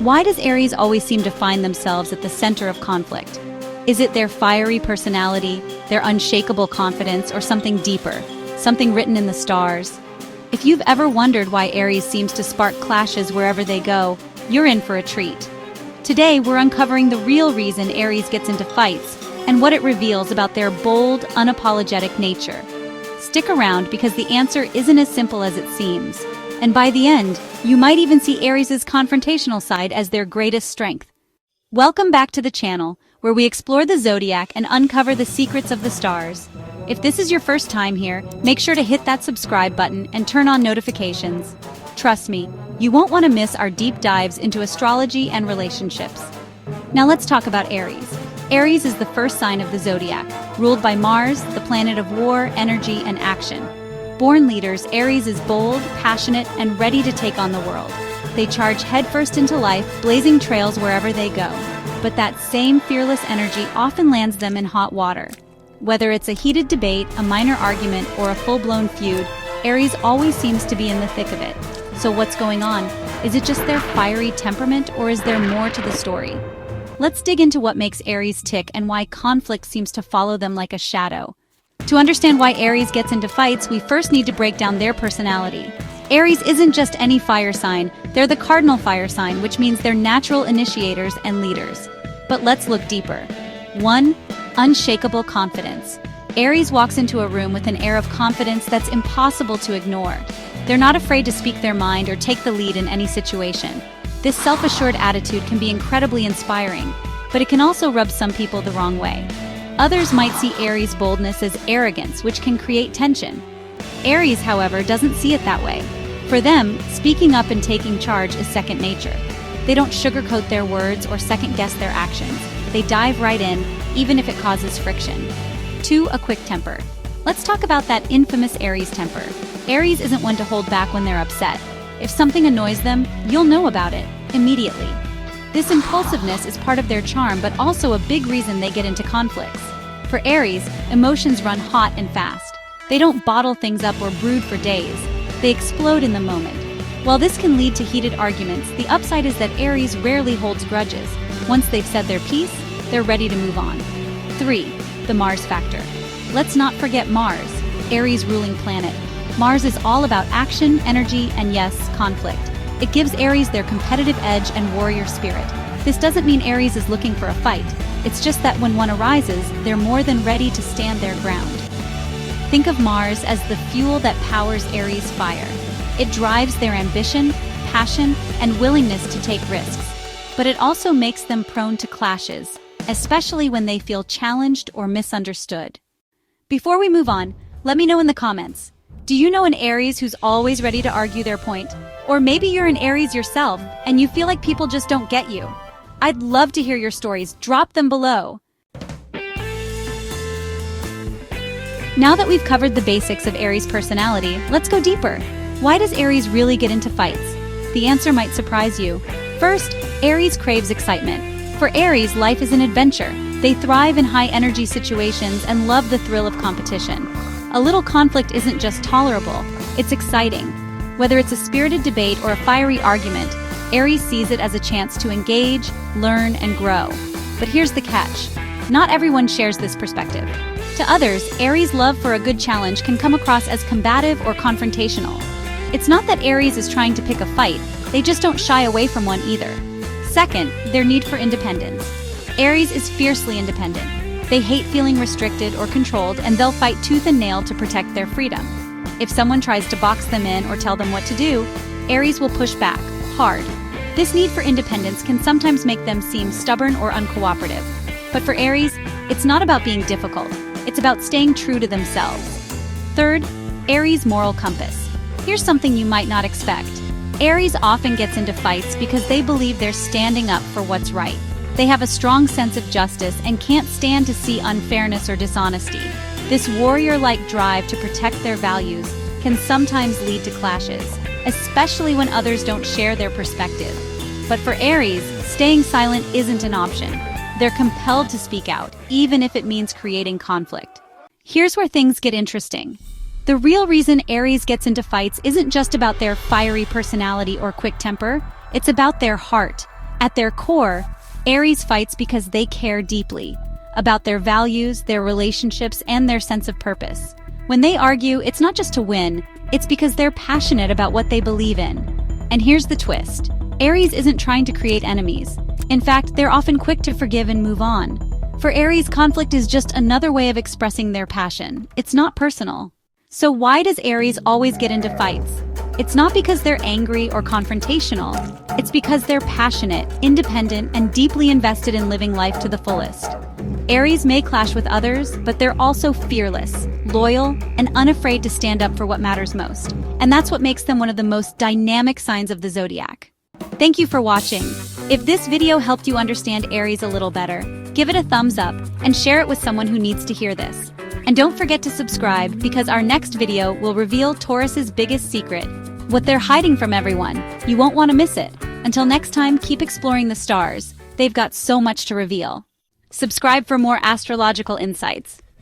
Why does Aries always seem to find themselves at the center of conflict? Is it their fiery personality, their unshakable confidence, or something deeper, something written in the stars? If you've ever wondered why Aries seems to spark clashes wherever they go, you're in for a treat. Today, we're uncovering the real reason Aries gets into fights and what it reveals about their bold, unapologetic nature. Stick around because the answer isn't as simple as it seems. And by the end, you might even see Aries' confrontational side as their greatest strength. Welcome back to the channel, where we explore the Zodiac and uncover the secrets of the stars. If this is your first time here, make sure to hit that subscribe button and turn on notifications. Trust me, you won't want to miss our deep dives into astrology and relationships. Now let's talk about Aries. Aries is the first sign of the Zodiac, ruled by Mars, the planet of war, energy, and action. Born leaders, Aries is bold, passionate, and ready to take on the world. They charge headfirst into life, blazing trails wherever they go. But that same fearless energy often lands them in hot water. Whether it's a heated debate, a minor argument, or a full-blown feud, Aries always seems to be in the thick of it. So what's going on? Is it just their fiery temperament, or is there more to the story? Let's dig into what makes Aries tick and why conflict seems to follow them like a shadow. To understand why Aries gets into fights, we first need to break down their personality. Aries isn't just any fire sign, they're the cardinal fire sign, which means they're natural initiators and leaders. But let's look deeper. 1. Unshakable confidence. Aries walks into a room with an air of confidence that's impossible to ignore. They're not afraid to speak their mind or take the lead in any situation. This self-assured attitude can be incredibly inspiring, but it can also rub some people the wrong way. Others might see Aries' boldness as arrogance, which can create tension. Aries, however, doesn't see it that way. For them, speaking up and taking charge is second nature. They don't sugarcoat their words or second-guess their actions. They dive right in, even if it causes friction. 2. A quick temper. Let's talk about that infamous Aries temper. Aries isn't one to hold back when they're upset. If something annoys them, you'll know about it immediately. This impulsiveness is part of their charm, but also a big reason they get into conflicts. For Aries, emotions run hot and fast. They don't bottle things up or brood for days. They explode in the moment. While this can lead to heated arguments, the upside is that Aries rarely holds grudges. Once they've said their piece, they're ready to move on. 3. The Mars factor. Let's not forget Mars, Aries' ruling planet. Mars is all about action, energy, and yes, conflict. It gives Aries their competitive edge and warrior spirit. This doesn't mean Aries is looking for a fight. It's just that when one arises, they're more than ready to stand their ground. Think of Mars as the fuel that powers Aries' fire. It drives their ambition, passion, and willingness to take risks. But it also makes them prone to clashes, especially when they feel challenged or misunderstood. Before we move on, let me know in the comments. Do you know an Aries who's always ready to argue their point? Or maybe you're an Aries yourself, and you feel like people just don't get you. I'd love to hear your stories. Drop them below. Now that we've covered the basics of Aries' personality, let's go deeper. Why does Aries really get into fights? The answer might surprise you. First, Aries craves excitement. For Aries, life is an adventure. They thrive in high-energy situations and love the thrill of competition. A little conflict isn't just tolerable, it's exciting. Whether it's a spirited debate or a fiery argument, Aries sees it as a chance to engage, learn, and grow. But here's the catch. Not everyone shares this perspective. To others, Aries' love for a good challenge can come across as combative or confrontational. It's not that Aries is trying to pick a fight, they just don't shy away from one either. Second, their need for independence. Aries is fiercely independent. They hate feeling restricted or controlled, and they'll fight tooth and nail to protect their freedom. If someone tries to box them in or tell them what to do, Aries will push back, hard. This need for independence can sometimes make them seem stubborn or uncooperative. But for Aries, it's not about being difficult, it's about staying true to themselves. Third, Aries' moral compass. Here's something you might not expect. Aries often gets into fights because they believe they're standing up for what's right. They have a strong sense of justice and can't stand to see unfairness or dishonesty. This warrior-like drive to protect their values can sometimes lead to clashes, especially when others don't share their perspective. But for Aries, staying silent isn't an option. They're compelled to speak out, even if it means creating conflict. Here's where things get interesting. The real reason Aries gets into fights isn't just about their fiery personality or quick temper, it's about their heart. At their core, Aries fights because they care deeply about their values, their relationships, and their sense of purpose. When they argue, it's not just to win, it's because they're passionate about what they believe in. And here's the twist. Aries isn't trying to create enemies. In fact, they're often quick to forgive and move on. For Aries, conflict is just another way of expressing their passion. It's not personal. So why does Aries always get into fights? It's not because they're angry or confrontational. It's because they're passionate, independent, and deeply invested in living life to the fullest. Aries may clash with others, but they're also fearless, loyal, and unafraid to stand up for what matters most. And that's what makes them one of the most dynamic signs of the zodiac. Thank you for watching. If this video helped you understand Aries a little better, give it a thumbs up and share it with someone who needs to hear this. And don't forget to subscribe because our next video will reveal Taurus's biggest secret, what they're hiding from everyone. You won't want to miss it. Until next time, keep exploring the stars. They've got so much to reveal. Subscribe for more astrological insights.